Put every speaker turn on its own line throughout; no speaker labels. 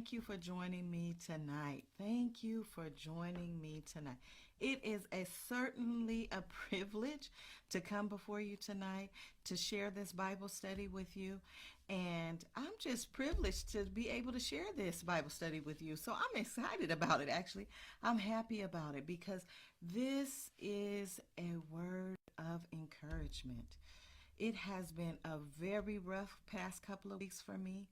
thank you for joining me tonight. Thank you for joining me tonight. It is certainly a privilege to come before you tonight to share this Bible study with you. And I'm just privileged to be able to share this Bible study with you. So I'm excited about it, actually. I'm happy about it because this is a word of encouragement. It has been a very rough past couple of weeks for me.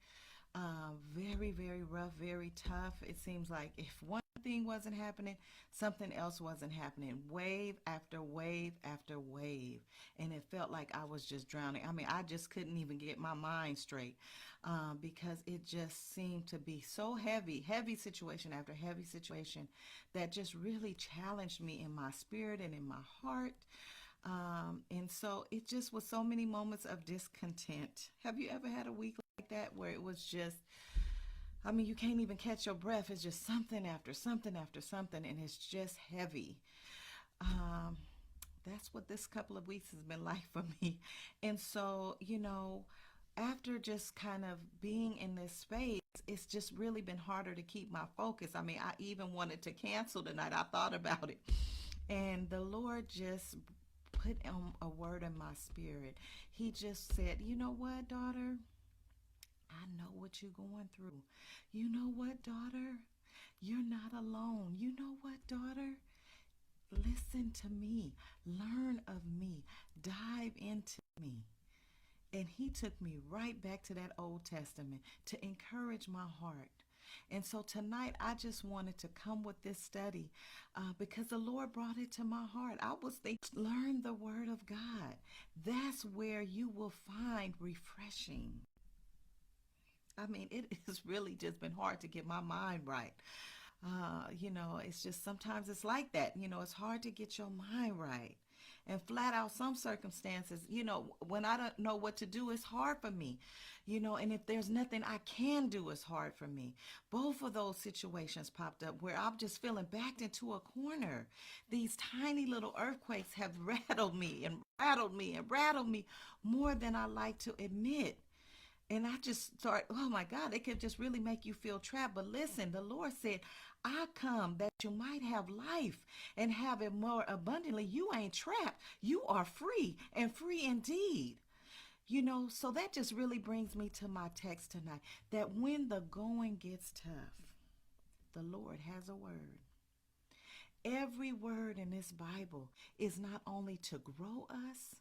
Very, very rough, very tough. It seems like if one thing wasn't happening, something else wasn't happening. Wave after wave after wave. And it felt like I was just drowning. I mean, I just couldn't even get my mind straight because it just seemed to be so heavy, heavy situation after heavy situation that just really challenged me in my spirit and in my heart. And so it just was so many moments of discontent. Have you ever had a week like that where it was just, I mean, you can't even catch your breath. It's just something after something after something, and it's just heavy. Um, that's what this couple of weeks has been like for me. And so, after just kind of being in this space, it's just really been harder to keep my focus. I mean, I even wanted to cancel tonight. I thought about it. And the Lord just put a word in my spirit. He just said, you know what, daughter? I know what you're going through. You know what, daughter? You're not alone. You know what, daughter? Listen to me. Learn of me. Dive into me. And he took me right back to that Old Testament to encourage my heart. And so tonight, I just wanted to come with this study because the Lord brought it to my heart. I was thinking, learn the Word of God. That's where you will find refreshing. I mean, it has really just been hard to get my mind right. It's just sometimes it's like that. It's hard to get your mind right. And flat out, some circumstances, when I don't know what to do, it's hard for me. And if there's nothing I can do, it's hard for me. Both of those situations popped up where I'm just feeling backed into a corner. These tiny little earthquakes have rattled me and rattled me and rattled me more than I like to admit. And I just thought, oh my God, it could just really make you feel trapped. But listen, the Lord said, I come that you might have life and have it more abundantly. You ain't trapped. You are free and free indeed. So that just really brings me to my text tonight, that when the going gets tough, the Lord has a word. Every word in this Bible is not only to grow us,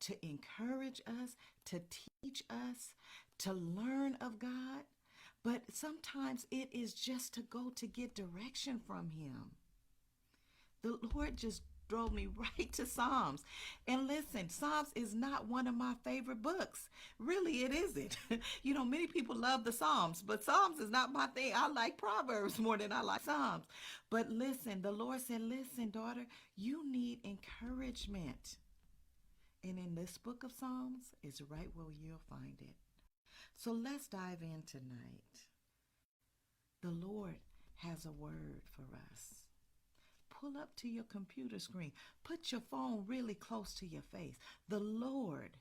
to encourage us, to teach us, to learn of God, but sometimes it is just to go to get direction from Him. The Lord just drove me right to Psalms. And listen, Psalms is not one of my favorite books. Really, it isn't. Many people love the Psalms, but Psalms is not my thing. I like Proverbs more than I like Psalms. But listen, the Lord said, listen, daughter, you need encouragement. And in this book of Psalms is right where you'll find it. So let's dive in tonight. The Lord has a word for us. Pull up to your computer screen. Put your phone really close to your face. The Lord,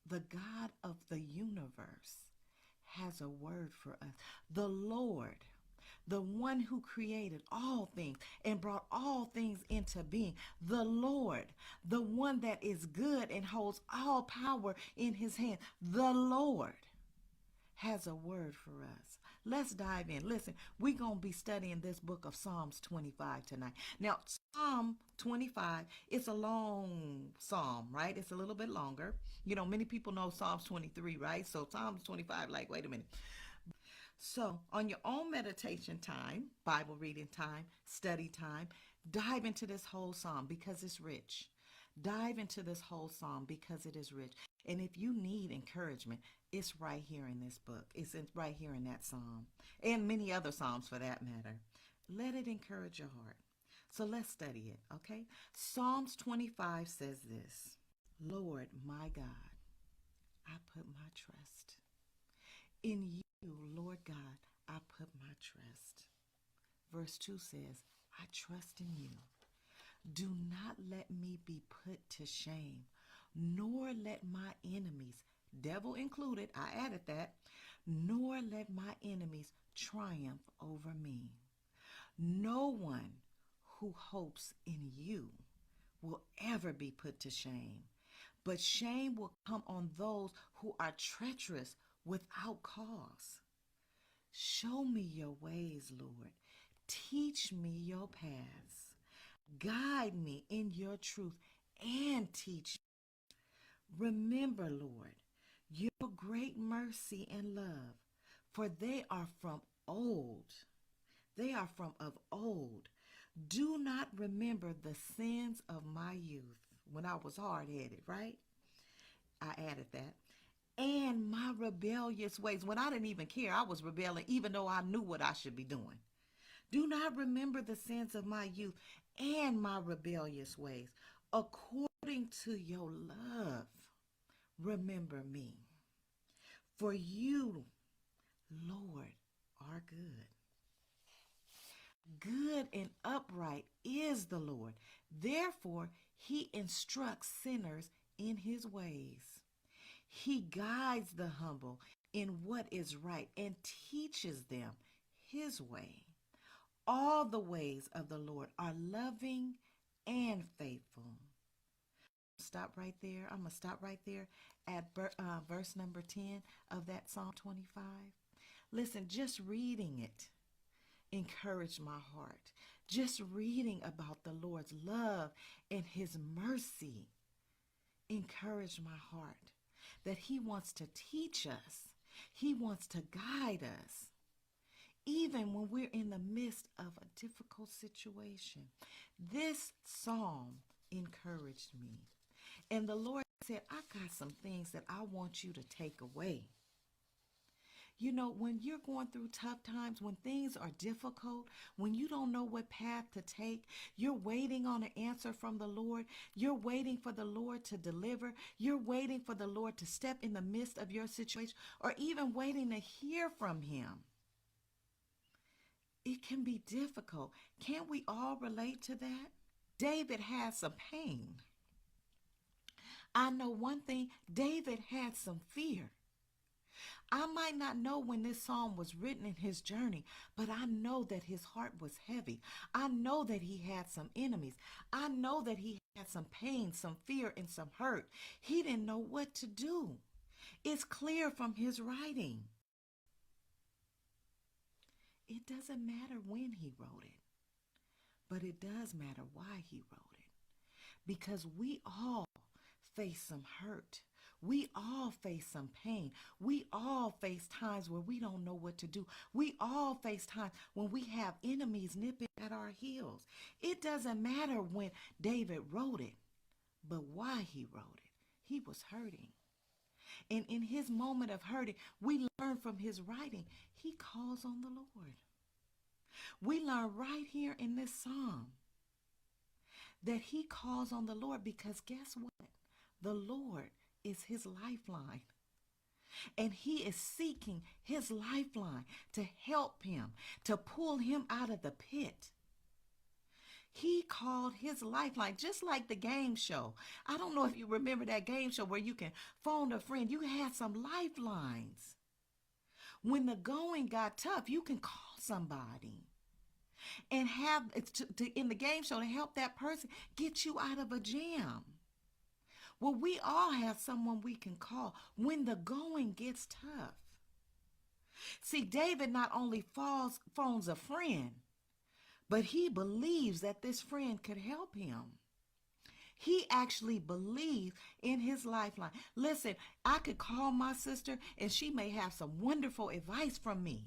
the God of the universe, has a word for us. The Lord, the one who created all things and brought all things into being. The Lord, the one that is good and holds all power in his hand. The Lord has a word for us. Let's dive in. Listen, we're going to be studying this book of Psalms 25 tonight. Now, Psalm 25 is a long psalm, right? It's a little bit longer. Many people know Psalms 23, right? So Psalms 25, like, wait a minute. So on your own meditation time, Bible reading time, study time, dive into this whole psalm because it's rich. Dive into this whole psalm because it is rich. And if you need encouragement, it's right here in this book. Right here in that psalm and many other psalms for that matter. Let it encourage your heart. So let's study it, okay? Psalms 25 says this: Lord, my God, I put my trust. In you, Lord God, I put my trust. Verse 2 says, I trust in you. Do not let me be put to shame, nor let my enemies, devil included, I added that, nor let my enemies triumph over me. No one who hopes in you will ever be put to shame, but shame will come on those who are treacherous without cause. Show me your ways, Lord. Teach me your paths. Guide me in your truth and teach me. Remember, Lord, your great mercy and love, for they are from old. They are from of old. Do not remember the sins of my youth when I was hard headed, right? I added that. And my rebellious ways. When I didn't even care, I was rebelling, even though I knew what I should be doing. Do not remember the sins of my youth and my rebellious ways. According to your love, remember me. For you, Lord, are good. Good and upright is the Lord. Therefore, he instructs sinners in his ways. He guides the humble in what is right and teaches them his way. All the ways of the Lord are loving and faithful. Stop right there. I'm going to stop right there at verse number 10 of that Psalm 25. Listen, just reading it encouraged my heart. Just reading about the Lord's love and his mercy encouraged my heart. That he wants to teach us. He wants to guide us. Even when we're in the midst of a difficult situation. This psalm encouraged me. And the Lord said, I got some things that I want you to take away. You know, when you're going through tough times, when things are difficult, when you don't know what path to take, you're waiting on an answer from the Lord. You're waiting for the Lord to deliver. You're waiting for the Lord to step in the midst of your situation, or even waiting to hear from him. It can be difficult. Can't we all relate to that? David had some pain. I know one thing, David had some fear. I might not know when this psalm was written in his journey, but I know that his heart was heavy. I know that he had some enemies. I know that he had some pain, some fear, and some hurt. He didn't know what to do. It's clear from his writing. It doesn't matter when he wrote it, but it does matter why he wrote it. Because we all face some hurt. We all face some pain. We all face times where we don't know what to do. We all face times when we have enemies nipping at our heels. It doesn't matter when David wrote it, but why he wrote it. He was hurting. And in his moment of hurting, we learn from his writing, he calls on the Lord. We learn right here in this psalm that he calls on the Lord because guess what? The Lord is his lifeline. And he is seeking his lifeline to help him, to pull him out of the pit. He called his lifeline, just like the game show. I don't know if you remember that game show where you can phone a friend. You had some lifelines. When the going got tough, you can call somebody and have in the game show to help that person get you out of a jam. Well, we all have someone we can call when the going gets tough. See, David not only phones a friend, but he believes that this friend could help him. He actually believes in his lifeline. Listen, I could call my sister and she may have some wonderful advice from me.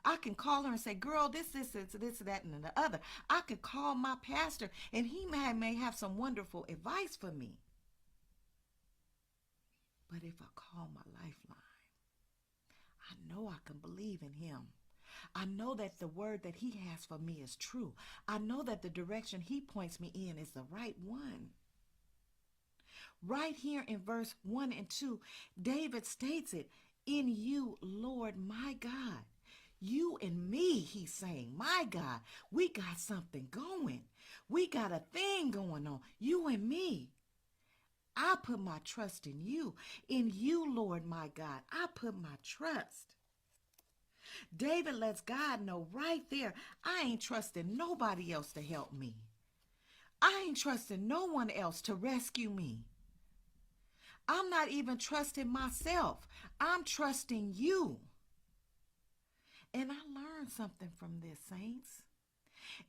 I can call her and say, girl, this, that, and the other. I could call my pastor and he may have some wonderful advice for me. But if I call my lifeline, I know I can believe in him. I know that the word that he has for me is true. I know that the direction he points me in is the right one. Right here in verse 1 and 2, David states it, in you, Lord, my God. You and me, he's saying, my God, we got something going. We got a thing going on, you and me. I put my trust in you. In you, Lord my God, I put my trust. David lets God know right there, I ain't trusting nobody else to help me. I ain't trusting no one else to rescue me. I'm not even trusting myself. I'm trusting you. And I learned something from this, saints.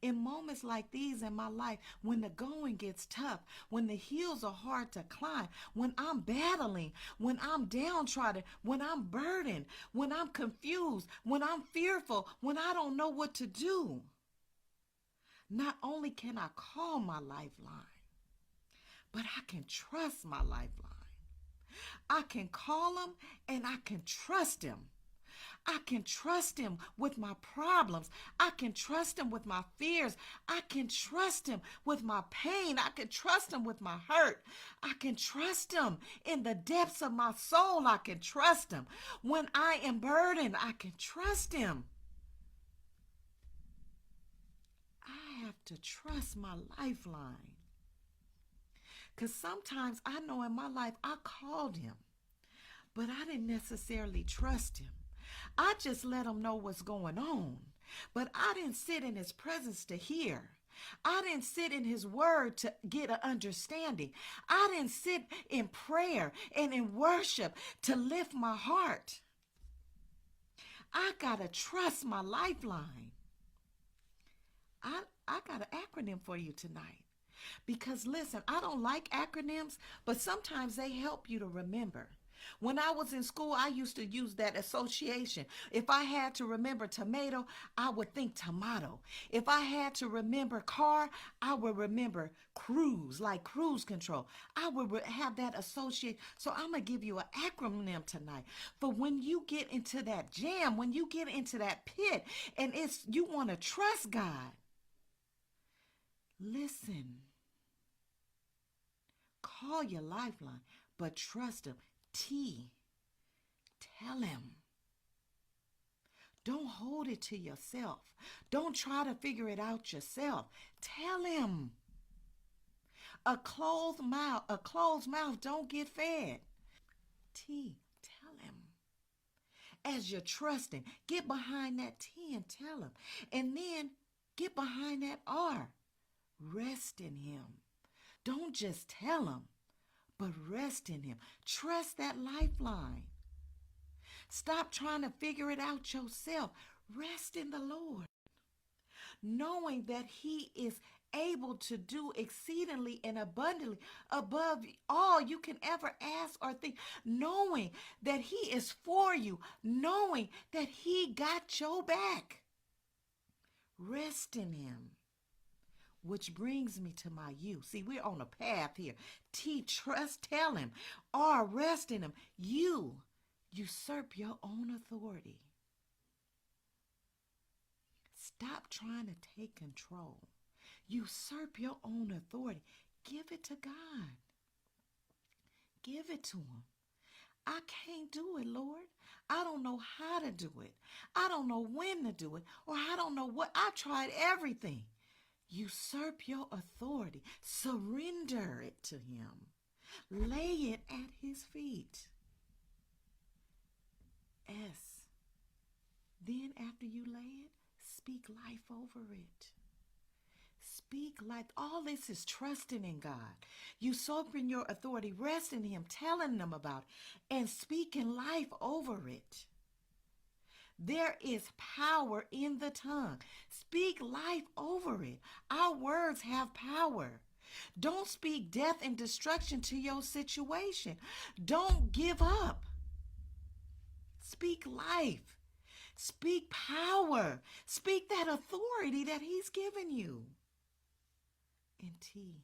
In moments like these in my life, when the going gets tough, when the hills are hard to climb, when I'm battling, when I'm downtrodden, when I'm burdened, when I'm confused, when I'm fearful, when I don't know what to do, not only can I call my lifeline, but I can trust my lifeline. I can call him and I can trust him. I can trust him with my problems. I can trust him with my fears. I can trust him with my pain. I can trust him with my hurt. I can trust him in the depths of my soul. I can trust him. When I am burdened, I can trust him. I have to trust my lifeline. Because sometimes I know in my life I called him, but I didn't necessarily trust him. I just let him know what's going on, but I didn't sit in his presence to hear. I didn't sit in his word to get an understanding. I didn't sit in prayer and in worship to lift my heart. I got to trust my lifeline. I got an acronym for you tonight. Because listen, I don't like acronyms, but sometimes they help you to remember. When I was in school, I used to use that association. If I had to remember tomato, I would think tomato. If I had to remember car, I would remember cruise, like cruise control. I would have that associate. So I'm going to give you an acronym tonight. For when you get into that jam, when you get into that pit, and you want to trust God, listen. Call your lifeline, but trust him. Tell him. Don't hold it to yourself. Don't try to figure it out yourself. Tell him. A closed mouth don't get fed. Tell him. As you're trusting, get behind that T and tell him. And then get behind that R. Rest in him. Don't just tell him, but rest in him. Trust that lifeline. Stop trying to figure it out yourself. Rest in the Lord, knowing that he is able to do exceedingly and abundantly above all you can ever ask or think, knowing that he is for you, knowing that he got your back. Rest in him. Which brings me to my you. See, we're on a path here. Trust, tell him. R, rest in him. You, usurp your own authority. Stop trying to take control. Usurp your own authority. Give it to God. Give it to him. I can't do it, Lord. I don't know how to do it. I don't know when to do it, or I don't know what. I tried everything. Usurp your authority. Surrender it to him. Lay it at his feet. S. Then after you lay it, speak life over it. Speak life. All this is trusting in God. Usurping your authority, resting in him, telling them about it, and speaking life over it. There is power in the tongue. Speak life over it. Our words have power. Don't speak death and destruction to your situation. Don't give up. Speak life. Speak power. Speak that authority that he's given you. And T.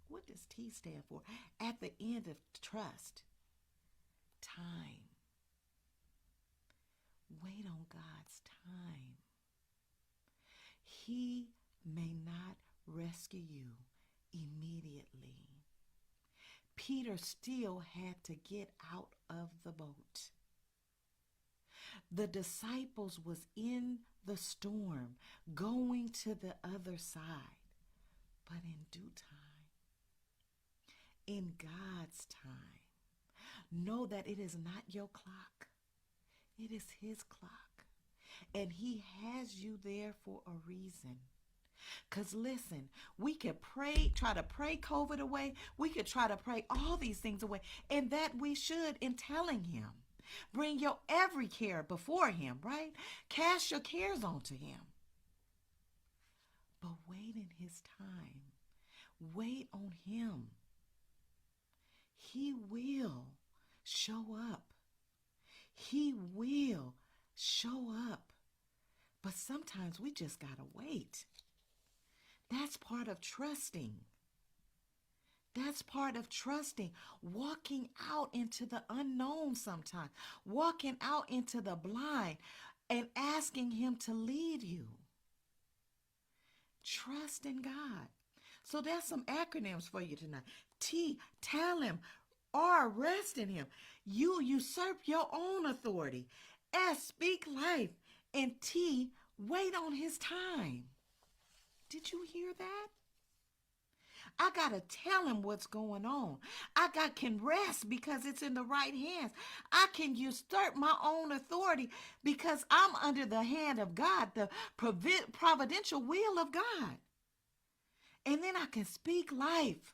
What does T stand for? At the end of trust, time. Wait on God's time. He may not rescue you immediately. Peter still had to get out of the boat. The disciples was in the storm, going to the other side, but in due time. in God's time. Know that it is not your clock. It is his clock. And he has you there for a reason. Because listen, we could pray, try to pray COVID away. We could try to pray all these things away. And that we should in telling him. Bring your every care before him, right? Cast your cares onto him. But wait in his time. Wait on him. He will show up. He will show up. But sometimes we just got to wait. That's part of trusting. That's part of trusting. Walking out into the unknown sometimes. Walking out into the blind and asking him to lead you. Trust in God. So there's some acronyms for you tonight. T, tell him. R, rest in him. U, usurp your own authority. S, speak life. And T, wait on his time. Did you hear that? I got to tell him what's going on. Can rest because it's in the right hands. I can usurp my own authority because I'm under the hand of God, the providential will of God. And then I can speak life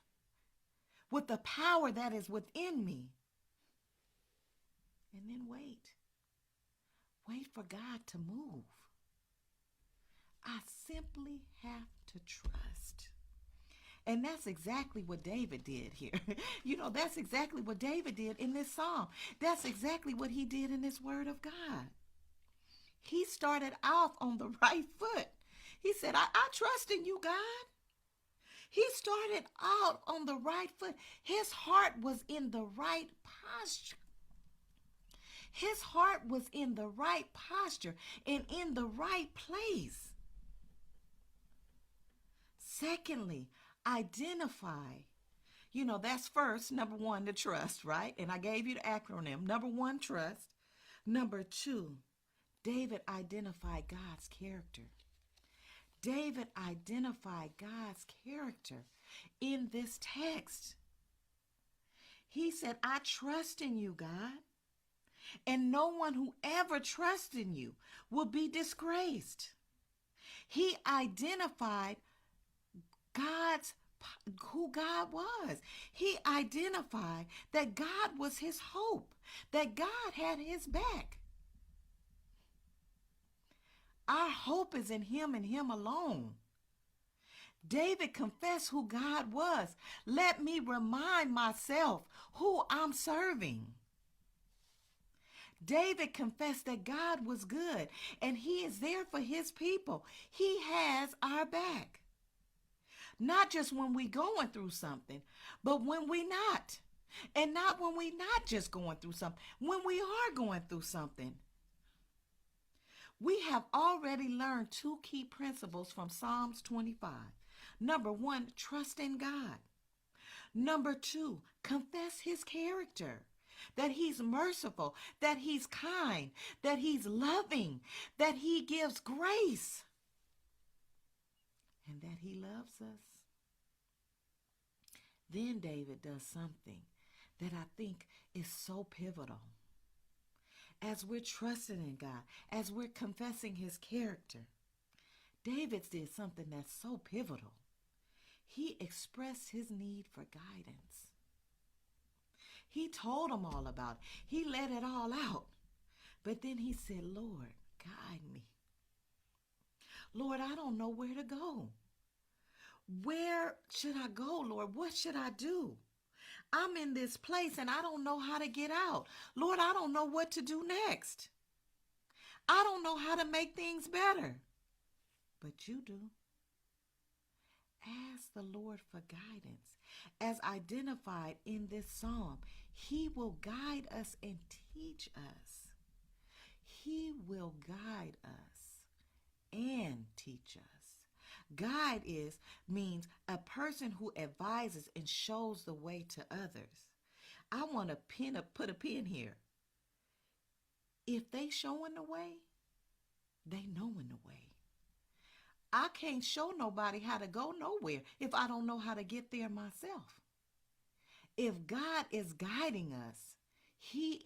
with the power that is within me. And then wait. Wait for God to move. I simply have to trust. And that's exactly what David did here. That's exactly what David did in this psalm. That's exactly what he did in this word of God. He started off on the right foot. He said, I trust in you, God. He started out on the right foot. His heart was in the right posture. His heart was in the right posture and in the right place. Secondly, identify. That's first, number one, the trust, right? And I gave you the acronym. Number one, trust. Number two, David identified God's character. David identified God's character in this text. He said, I trust in you, God. And no one who ever trusts in you will be disgraced. He identified who God was. He identified that God was his hope, that God had his back. Our hope is in him and him alone. David confessed who God was. Let me remind myself who I'm serving. David confessed that God was good and he is there for his people. He has our back. Not just when we going through something, but when we not. And not when we not just going through something, when we are going through something. We have already learned two key principles from Psalms 25. Number one, trust in God. Number two, confess his character. That he's merciful, that he's kind, that he's loving, that he gives grace, and that he loves us. Then David does something that I think is so pivotal. As we're trusting in God, as we're confessing his character, David did something that's so pivotal. He expressed his need for guidance. He told them all about it. He let it all out. But then he said, Lord, guide me. Lord, I don't know where to go. Where should I go, Lord? What should I do? I'm in this place and I don't know how to get out. Lord, I don't know what to do next. I don't know how to make things better. But you do. Ask the Lord for guidance. As identified in this psalm, he will guide us and teach us. He will guide us and teach us. Guide means a person who advises and shows the way to others. I want to put a pin here. If they showing the way, they knowing the way. I can't show nobody how to go nowhere if I don't know how to get there myself. If God is guiding us, he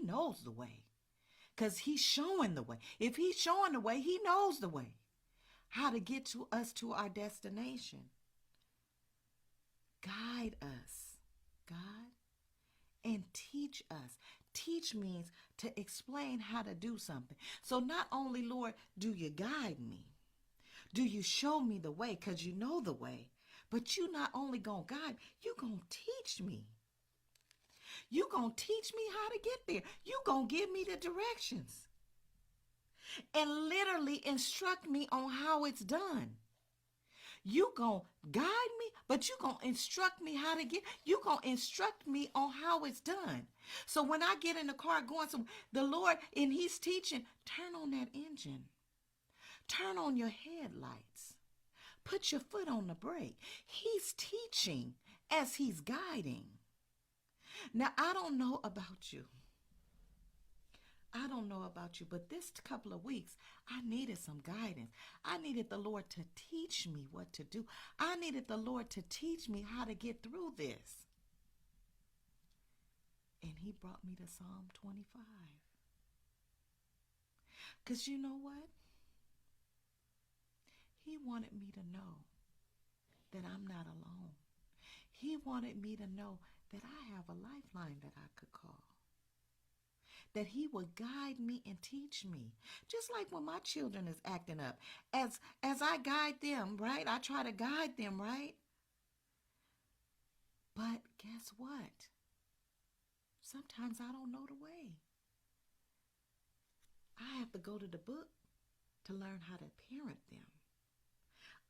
knows the way, because he's showing the way. If he's showing the way, he knows the way, how to get to us to our destination. Guide us, God, and teach us. Teach means to explain how to do something. So not only, Lord, do you guide me, do you show me the way, because you know the way, but you not only gonna guide, you gonna teach me. You gonna teach me how to get there. You gonna give me the directions and literally instruct me on how it's done. You gonna guide me, but you gonna instruct me how to get. You gonna instruct me on how it's done. So when I get in the car going somewhere, the Lord, and he's teaching, turn on that engine. Turn on your headlights. Put your foot on the brake. He's teaching as he's guiding. Now, I don't know about you. I don't know about you, but this couple of weeks, I needed some guidance. I needed the Lord to teach me what to do. I needed the Lord to teach me how to get through this. And he brought me to Psalm 25. Because you know what? He wanted me to know that I'm not alone. He wanted me to know that I have a lifeline that I could call. That he would guide me and teach me. Just like when my children is acting up. As I guide them, right? I try to guide them, right? But guess what? Sometimes I don't know the way. I have to go to the book to learn how to parent them.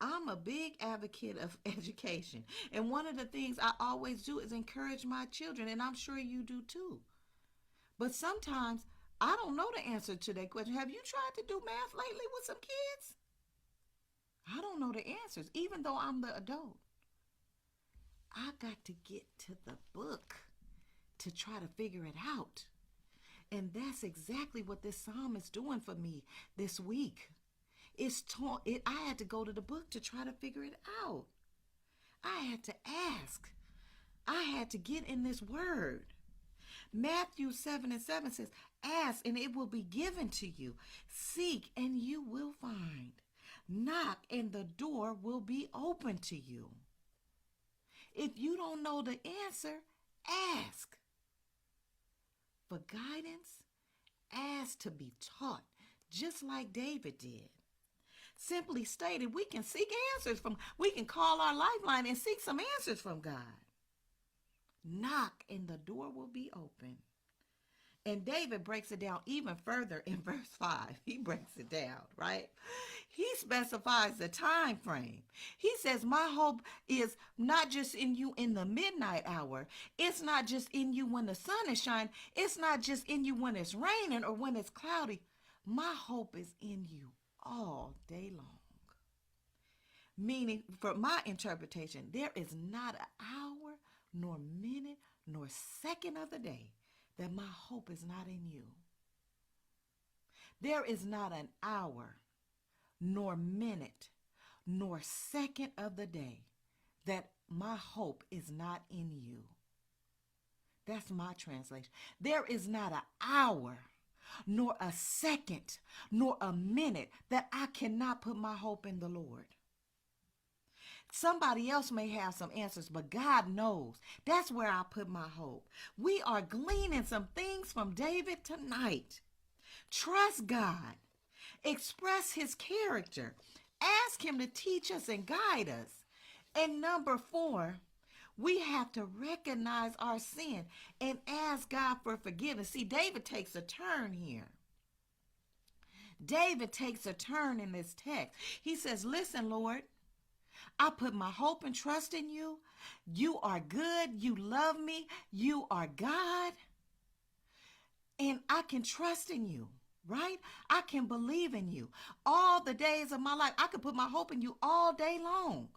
I'm a big advocate of education. And one of the things I always do is encourage my children, and I'm sure you do too. But sometimes I don't know the answer to that question. Have you tried to do math lately with some kids? I don't know the answers, even though I'm the adult. I got to get to the book to try to figure it out. And that's exactly what this psalm is doing for me this week. I had to go to the book to try to figure it out. I had to ask. I had to get in this word. Matthew 7:7 says, ask and it will be given to you. Seek and you will find. Knock and the door will be open to you. If you don't know the answer, ask. For guidance, ask to be taught, just like David did. Simply stated, we can seek answers we can call our lifeline and seek some answers from God. Knock and the door will be open. And David breaks it down even further in verse 5. He breaks it down, right? He specifies the time frame. He says, my hope is not just in you in the midnight hour. It's not just in you when the sun is shining. It's not just in you when it's raining or when it's cloudy. My hope is in you all day long. Meaning, for my interpretation, there is not an hour, nor minute, nor second of the day that my hope is not in you. There is not an hour, nor minute, nor second of the day that my hope is not in you. That's my translation. There is not an hour, nor a second, nor a minute that I cannot put my hope in the Lord. Somebody else may have some answers, but God knows. That's where I put my hope. We are gleaning some things from David tonight. Trust God. Express his character. Ask him to teach us and guide us. And number 4, we have to recognize our sin and ask God for forgiveness. See, David takes a turn here. David takes a turn in this text. He says, listen, Lord, I put my hope and trust in you. You are good. You love me. You are God. And I can trust in you, right? I can believe in you. All the days of my life, I can put my hope in you all day long.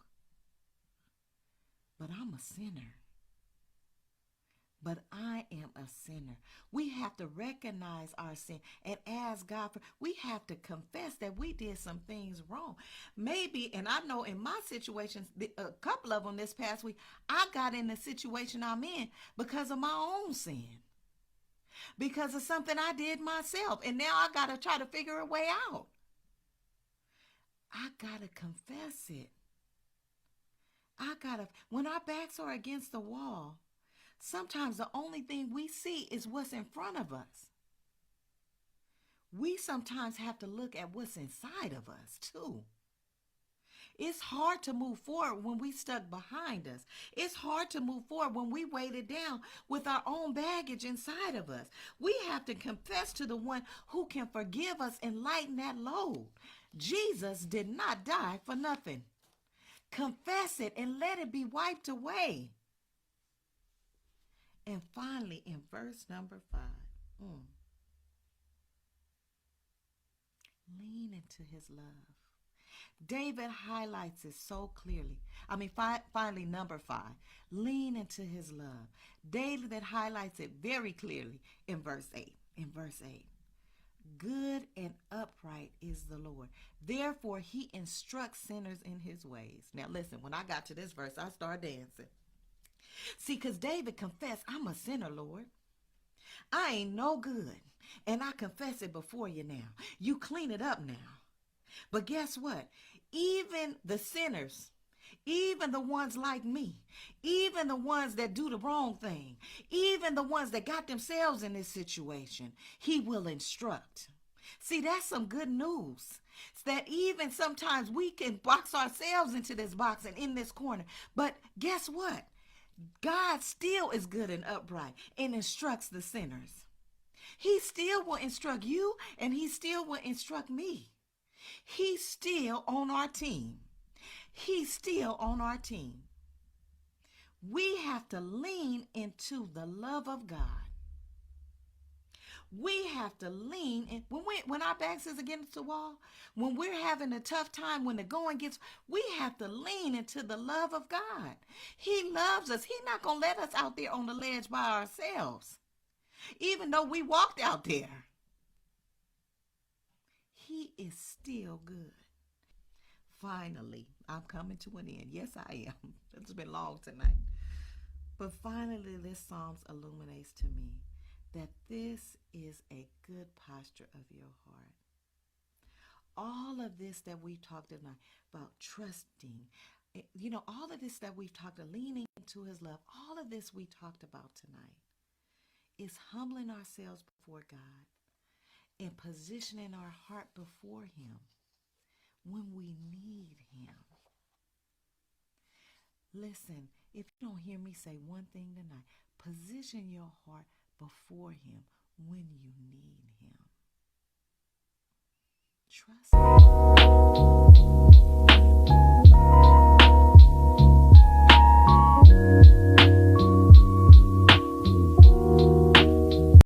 But I'm a sinner. but I am a sinner. We have to recognize our sin and ask God for, we have to confess that we did some things wrong. Maybe, and I know in my situations, a couple of them this past week, I got in the situation I'm in because of my own sin, because of something I did myself. And now I got to try to figure a way out. I got to confess it. When our backs are against the wall, sometimes the only thing we see is what's in front of us. We sometimes have to look at what's inside of us too. It's hard to move forward when we stuck behind us. It's hard to move forward when we weighted down with our own baggage inside of us. We have to confess to the one who can forgive us and lighten that load. Jesus did not die for nothing. Confess it and let it be wiped away. And finally, in verse number 5, lean into his love. David highlights it so clearly. Finally, number 5, lean into his love. David highlights it very clearly in verse 8. Good and upright is the Lord. Therefore, he instructs sinners in his ways. Now, listen, when I got to this verse, I started dancing. See, because David confessed, I'm a sinner, Lord. I ain't no good. And I confess it before you now. You clean it up now. But guess what? Even the sinners, even the ones like me, even the ones that do the wrong thing, even the ones that got themselves in this situation, he will instruct. See, that's some good news. It's that even sometimes we can box ourselves into this box and in this corner. But guess what? God still is good and upright and instructs the sinners. He still will instruct you, and he still will instruct me. He's still on our team. He's still on our team. We have to lean into the love of God. We have to lean in. When our backs is against the wall, when we're having a tough time, when the going gets, we have to lean into the love of God. He loves us. He's not going to let us out there on the ledge by ourselves. Even though we walked out there, he is still good. Finally, I'm coming to an end. Yes, I am. It's been long tonight. But finally, this Psalms illuminates to me that this is a good posture of your heart. All of this that we've talked tonight about trusting, all of this that we've talked about, leaning into his love, all of this we talked about tonight is humbling ourselves before God and positioning our heart before him when we need him. Listen, if you don't hear me say one thing tonight, position your heart before him when you need him. Trust him.